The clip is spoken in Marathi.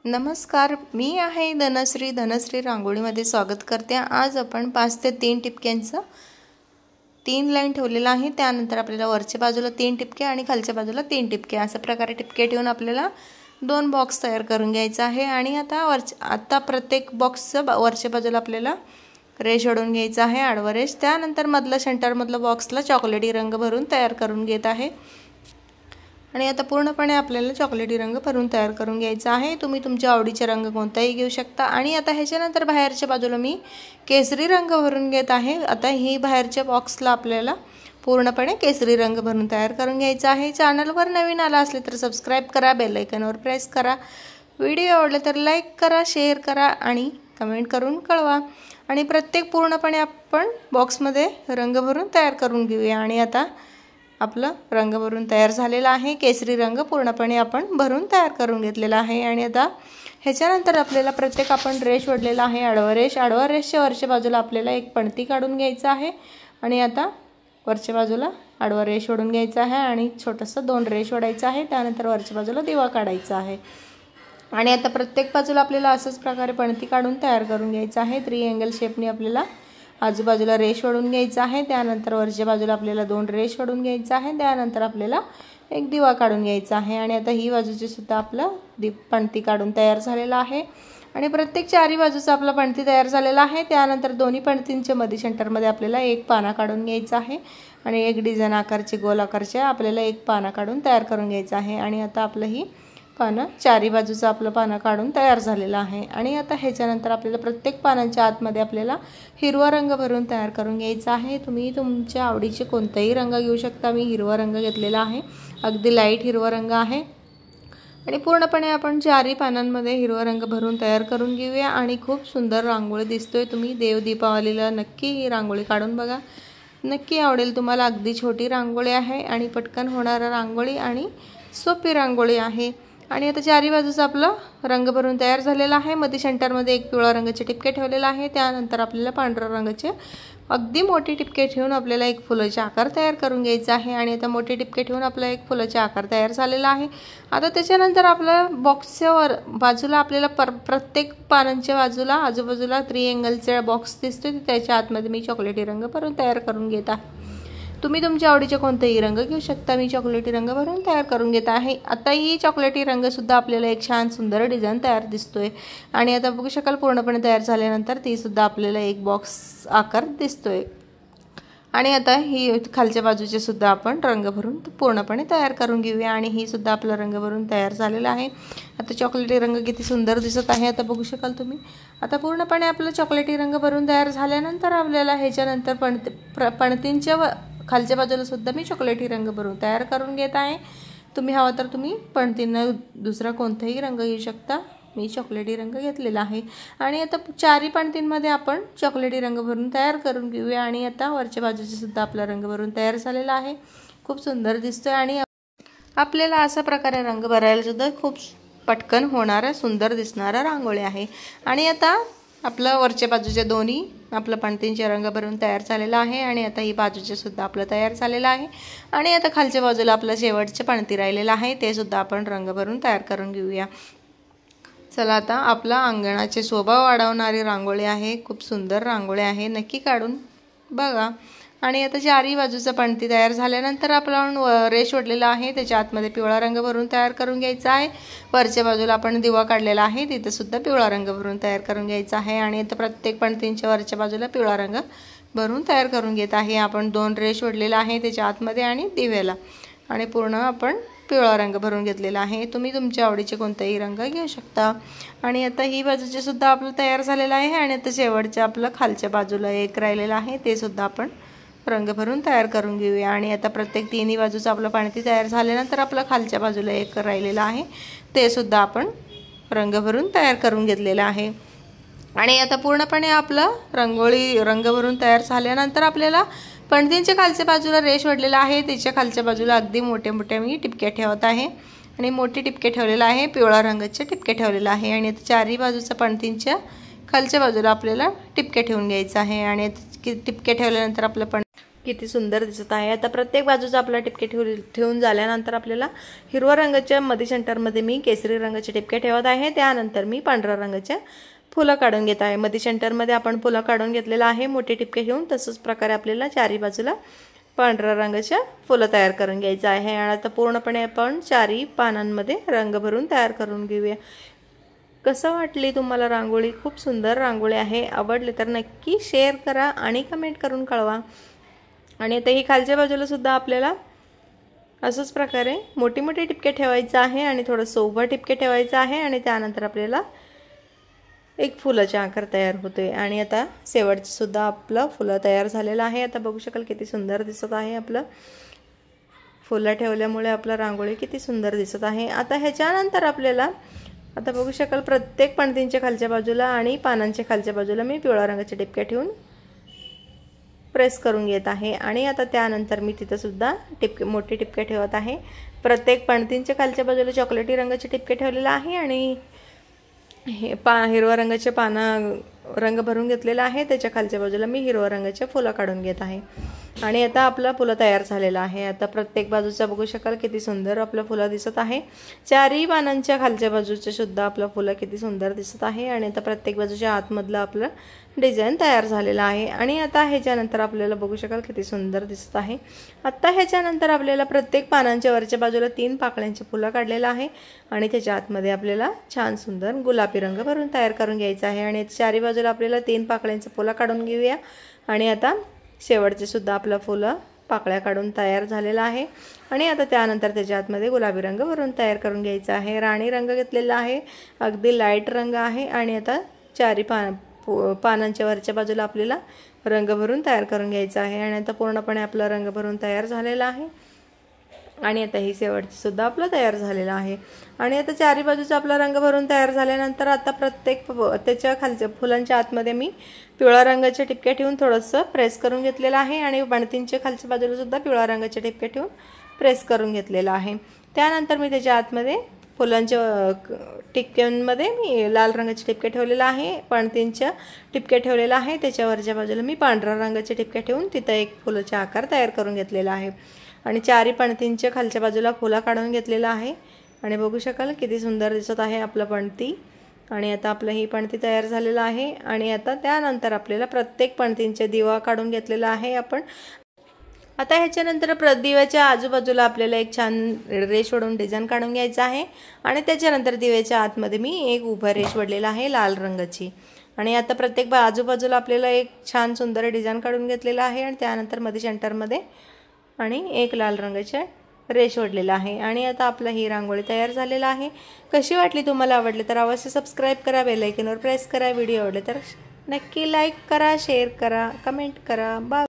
नमस्कार, मी आहे धनश्री रांगोळीमध्ये स्वागत करते। आज आपण 5 ते 3 टिपक्यांचा 3 लाईन ठेवलेला आहे। त्यानंतर आपल्याला वरच्या बाजूला 3 टिपके आणि खालच्या बाजूला 3 टिपके अशा प्रकारे टिपके ठेवून आपल्याला 2 बॉक्स तयार करून घ्यायचा आहे। आणि आता प्रत्येक बॉक्सच्या वरच्या बाजूला आपल्याला रेष ओढून घ्यायचा आहे, आडवा रेष। त्यानंतर मधला सेंटर मधला बॉक्सला चॉकलेटी रंग भरून तयार करून घेत आहे। आणि आता पूर्णपणे आपल्याला चॉकलेटी रंग भरून तयार करून घ्यायचा आहे। तुम्ही तुमच्या आवडीचे रंग कोणताही घेऊ शकता। आणि आता ह्याच्यानंतर बाहेरच्या बाजूला मी केसरी रंग भरून घेत आहे। आता ही बाहेरच्या बॉक्सला आपल्याला पूर्णपणे केसरी रंग भरून तयार करून घ्यायचा आहे। चॅनलवर नवीन आला असले तर सबस्क्राइब करा, बेल आयकॉनवर प्रेस करा। व्हिडिओ आवडला तर लाईक करा, शेअर करा आणि कमेंट करून कळवा। आणि प्रत्येक पूर्णपणे आपण बॉक्समध्ये रंग भरून तयार करून घेऊया। आणि आता आपला रंग भरून तयार झालेला आहे। केसरी रंग पूर्णपणे आपण भरून तयार करून घेतलेला आहे। आणि आता ह्याच्यानंतर आपल्याला प्रत्येक आपण रेष ओढलेला आहे, आडवा रेषच्या वरच्या बाजूला आपल्याला एक पणती काढून घ्यायचा आहे। आणि आता वरच्या बाजूला आडवा रेष ओढून घ्यायचा आहे आणि छोटासा 2 रेष ओढायचा आहे। त्यानंतर वरच्या बाजूला दिवा काढायचा आहे। आणि आता प्रत्येक बाजूला आपल्याला अशाच प्रकारे पणती काढून तयार करून घ्यायचा आहे। ट्रायंगल शेपने आपल्याला आजूबाजूला रेष ओढून घ्यायचा आहे। त्यानंतर वरच्या बाजूला आपल्याला 2 रेष ओढून घ्यायचा आहे। त्यानंतर आपल्याला एक दिवा काढून घ्यायचा आहे। आणि आता ही बाजूची सुद्धा आपलं पणती काढून तयार झालेला आहे। आणि प्रत्येक चारी बाजूचा आपला पणती तयार झालेला आहे। त्यानंतर दोन्ही पणतींच्या मध्ये सेंटरमध्ये आपल्याला एक पाना काढून घ्यायचा आहे आणि एक डिझाइन आकारचे गोल आकारचे आपल्याला एक पाना काढून तयार करून घ्यायचा आहे। आणि आता आपलं ही पानं चारी बाजूचा आपलं पानं काढून तयार झालेला आहे। आणि आता ह्याच्यानंतर आपल्याला प्रत्येक पानांच्या आतमध्ये आपल्याला हिरवा रंग भरून तयार करून घ्यायचा आहे। तुम्ही तुमच्या आवडीचे कोणताही रंग घेऊ शकता। मी हिरवा रंग घेतलेला आहे, अगदी लाईट हिरवा रंग आहे। आणि पूर्णपणे आपण चारी पानांमध्ये हिरवा रंग भरून तयार करून घेऊया। आणि खूप सुंदर रांगोळी दिसतोय। तुम्ही देव दीपावलीला नक्की ही रांगोळी काढून बघा, नक्की आवडेल तुम्हाला। अगदी छोटी रांगोळी आहे आणि पटकन होणारा रांगोळी आणि सोपी रांगोळी आहे। आणि आता चारी बाजूचा आपला रंग भरून तयार झालेला आहे। मध्ये सेंटरमध्ये एक पिवळा रंगाचे टिपके ठेवलेला आहे। त्यानंतर आपल्याला पांढऱ्या रंगाचे अगदी मोठे टिपके ठेवून आपल्याला एक फुलाचे आकार तयार करून घ्यायचा आहे। आणि आता मोठे टिपके ठेवून आपला एक फुलाचे आकार तयार झालेला आहे। आता त्याच्यानंतर आपल्या बॉक्सच्या बाजूला आपल्याला प्रत्येक पानांच्या बाजूला आजूबाजूला ट्रायंगलचा बॉक्स दिसतोय, त्याच्या आतमध्ये मी चॉकलेटी रंग भरून तयार करून घेत आहे। तुम्ही तुमच्या आवडीचे कोणतेही रंग घेऊ शकता। मी चॉकलेटी रंग भरून तयार करून घेत आहे। आता ही चॉकलेटी रंग सुद्धा आपल्याला एक छान सुंदर डिझाइन तयार दिसतोय। आणि आता बघू शकाल पूर्णपणे तयार झाल्यानंतर ती सुद्धा आपल्याला एक बॉक्स आकार दिसतोय। आणि आता ही खालच्या बाजूचे सुद्धा आपण रंग भरून पूर्णपणे तयार करून घेऊया। आणि ही सुद्धा आपला रंग भरून तयार झालेला आहे। आता चॉकलेटी रंग किती सुंदर दिसत आहे, आता बघू शकाल तुम्ही। आता पूर्णपणे आपला चॉकलेटी रंग भरून तयार झाल्यानंतर आपल्याला ह्याच्यानंतर पणतींच्या खालच्या बाजूला सुद्धा मी चॉकलेटी रंग भरून तयार करून घेत आहे। तुम्ही हवा तर तुम्ही पणतींना दुसरा कोणताही रंग घेऊ शकता। मी चॉकलेटी रंग घेतलेला आहे। आणि आता चारी पणतींमध्ये आपण चॉकलेटी रंग भरून तयार करून घेऊया। आणि आता वरच्या बाजूचे सुद्धा आपला रंग भरून तयार झालेला आहे, खूप सुंदर दिसतोय। आणि आपल्याला अशा प्रकारे रंग भरायला सुद्धा खूप पटकन होणारा सुंदर दिसणारा रांगोळी आहे। आणि आता आपलं वरच्या बाजूच्या दोन्ही आपलं पणतींचे रंग भरून तयार झालेला आहे। आणि आता ही बाजूचे सुद्धा आपलं तयार झालेलं आहे। आणि आता खालच्या बाजूला आपलं शेवटचे पणती राहिलेलं आहे, ते सुद्धा आपण रंग भरून तयार करून घेऊया। चला, आता आपला अंगणाचे शोभा वाढवणारी रांगोळी आहे, खूप सुंदर रांगोळी आहे, नक्की काढून बघा। आणि आता चारी बाजूचा पणती तयार झाल्यानंतर आपण रेष ओढलेला आहे, त्याच्या आतमध्ये पिवळा रंग भरून तयार करून घ्यायचा आहे। वरच्या बाजूला आपण दिवा काढलेला आहे, तिथे सुद्धा पिवळा रंग भरून तयार करून घ्यायचा आहे। आणि आता प्रत्येक पणतींच्या वरच्या बाजूला पिवळा रंग भरून तयार करून घेत आहे। आपण 2 रेष ओढलेला आहे त्याच्या आतमध्ये आणि दिव्याला, आणि पूर्ण आपण पिवळा रंग भरून घेतलेला आहे। तुम्ही तुमच्या आवडीचे कोणताही रंग घेऊ शकता। आणि आता ही बाजूचे सुद्धा आपलं तयार झालेलं आहे। आणि आता शेवटच्या आपलं खालच्या बाजूला एक राहिलेलं आहे, ते सुद्धा आपण रंग भरून तयार करून घेऊया। आणि आता प्रत्येक तिन्ही बाजूचं आपलं पणती तयार झाल्यानंतर आपलं खालच्या बाजूला एक राहिलेलं आहे, ते सुद्धा आपण रंग भरून तयार करून घेतलेलं आहे। आणि आता पूर्णपणे आपलं रंग भरून तयार झाल्यानंतर आपल्याला पणतींच्या खालच्या बाजूला रेष ओढलेला आहे, त्याच्या खालच्या बाजूला अगदी मोठे मोठे मी टिपके ठेवत आहे। आणि मोठे टिपके ठेवलेला आहे, पिवळा रंगाचे टिपके ठेवलेला आहे। आणि आता चारी बाजूचा पणतींच्या खालच्या बाजूला आपल्याला टिपके ठेवून घ्यायचं आहे। आणि टिपके ठेवल्यानंतर आपलं किती सुंदर दिसत आहे। आता प्रत्येक बाजूचा आपला टिपके ठेवून झाल्यानंतर आपल्याला हिरव्या रंगाच्या मध्ये सेंटरमध्ये मी केसरी रंगाचे टिपके ठेवत आहे। त्यानंतर मी पांढऱ्या रंगाच्या फुलं काढून घेत आहे। मध्ये सेंटरमध्ये आपण फुलं काढून घेतलेला आहे मोठे टिपके घेऊन। तसंच प्रकारे आपल्याला चारी बाजूला पांढऱ्या रंगाच्या फुलं तयार करून घ्यायचं आहे। आणि आता पूर्णपणे आपण चारी पानांमध्ये रंग भरून तयार करून घेऊया। कसं वाटली तुम्हाला रांगोळी? खूप सुंदर रांगोळी आहे। आवडली तर नक्की शेअर करा आणि कमेंट करून कळवा। आणि आता ही खालच्या बाजूला सुद्धा आपल्याला असंच प्रकारे मोठे मोठे टिपके ठेवायचे आहे आणि थोडंसं उभं टिपके ठेवायचं आहे। आणि त्यानंतर आपल्याला एक फुलाचा आकार तयार होतोय। आणि आता शेवटचं सुद्धा आपलं फुलं तयार झालेलं आहे। आता बघू शकाल किती सुंदर दिसत आहे आपलं फुलं ठेवल्यामुळे आपलं रांगोळी किती सुंदर दिसत आहे। आता ह्याच्यानंतर आपल्याला आता बघू शकाल प्रत्येक पणतींच्या खालच्या बाजूला आणि पानांच्या खालच्या बाजूला मी पिवळ्या रंगाचे टिपके ठेवून प्रेस करून घेत आहे। आणि आता त्यानंतर मी तिथे सुद्धा टिपके मोठे टिपके ठेवत आहे। प्रत्येक पणतींच्या खालच्या बाजूला चॉकलेटी रंगाचे टिपके ठेवलेले आहे आणि हिरव्या रंगाचे रंग भरून घेतलेला आहे। त्याच्या खालच्या बाजूला मी हिरव्या रंगाचे फुलं काढून घेत आहे। आणि आता आपला फुलं तयार झालेला आहे। आता प्रत्येक बाजूचा बघू शकाल किती सुंदर आपलं फुलं दिसत आहे। चारही पानांच्या खालच्या बाजूचे सुद्धा आपलं फुलं किती सुंदर दिसत आहे। आणि आता प्रत्येक बाजूच्या आतमधलं आपलं डिझाइन तयार झालेलं आहे। आणि आता ह्याच्यानंतर आपल्याला बघू शकाल किती सुंदर दिसत आहे। आता ह्याच्यानंतर आपल्याला प्रत्येक पानांच्या वरच्या बाजूला 3 पाकळ्यांचे फुलं काढलेलं आहे आणि त्याच्या आतमध्ये आपल्याला छान सुंदर गुलाबी रंग भरून तयार करून घ्यायचा आहे। आणि चारी बाजूला आपल्याला 3 पाकळ्यांचे फुलं काढून घेऊया। आणि आता शेवटचे सुद्धा आपलं फुलं पाकळ्या काढून तयार झालेला आहे। आणि आता त्यानंतर त्याच्या आतमध्ये गुलाबी रंग भरून तयार करून घ्यायचा आहे। राणी रंग घेतलेला आहे, अगदी लाईट रंग आहे। आणि आता चारी पानांच्या वरच्या बाजूला आपल्याला रंग भरून तयार करून घ्यायचा आहे। आणि आता पूर्णपणे आपला रंग भरून तयार झालेला आहे। आणि आता ही शेवटची सुद्धा आपलं तयार झालेलं आहे। आणि आता चारी बाजूचा आपला रंग भरून तयार झाल्यानंतर आता प्रत्येक त्याच्या खालच्या फुलांच्या आतमध्ये मी पिवळ्या रंगाचे टिपके ठेवून थोडंसं प्रेस करून घेतलेलं आहे। आणि पणतींच्या खालच्या बाजूला सुद्धा पिवळ्या रंगाचे टिपके ठेवून प्रेस करून घेतलेलं आहे। त्यानंतर मी त्याच्या आतमध्ये फुलांच्या टिपक्यांमध्ये मी लाल रंगाचे टिपके ठेवलेला आहे, पणतींच्या टिपके ठेवलेला आहे। त्याच्यावरच्या बाजूला मी पांढऱ्या रंगाचे टिपके ठेवून तिथं एक फुलाचा आकार तयार करून घेतलेला आहे। आणि चारी पणतींच्या खालच्या बाजूला फुलं काढून घेतलेलं आहे। आणि बघू शकाल किती सुंदर दिसत आहे आपलं पणती। आणि आता आपलं ही पणती तयार झालेलं आहे। आणि आता त्यानंतर आपल्याला प्रत्येक पणतींचे दिवा काढून घेतलेला आहे आपण। आता ह्याच्यानंतर दिव्याच्या आजूबाजूला आपल्याला एक छान रेष ओढून डिझाईन काढून घ्यायचं आहे। आणि त्याच्यानंतर दिव्याच्या आतमध्ये मी एक उभं रेष ओढलेला आहे लाल रंगाची। आणि आता प्रत्येक आजूबाजूला आपल्याला एक छान सुंदर डिझाईन काढून घेतलेला आहे। आणि त्यानंतर मध्ये सेंटरमध्ये आणि एक लाल रंगाचे रेष ओढलेला आहे। आणि आता आपला ही रांगोळी तयार झालेला आहे। कशी वाटली तुम्हाला? आवडली तर अवश्य सबस्क्राईब करा, बेल आयकॉनवर प्रेस करा। व्हिडिओ आवडले तर नक्की लाईक करा, शेअर करा, कमेंट करा। बाय।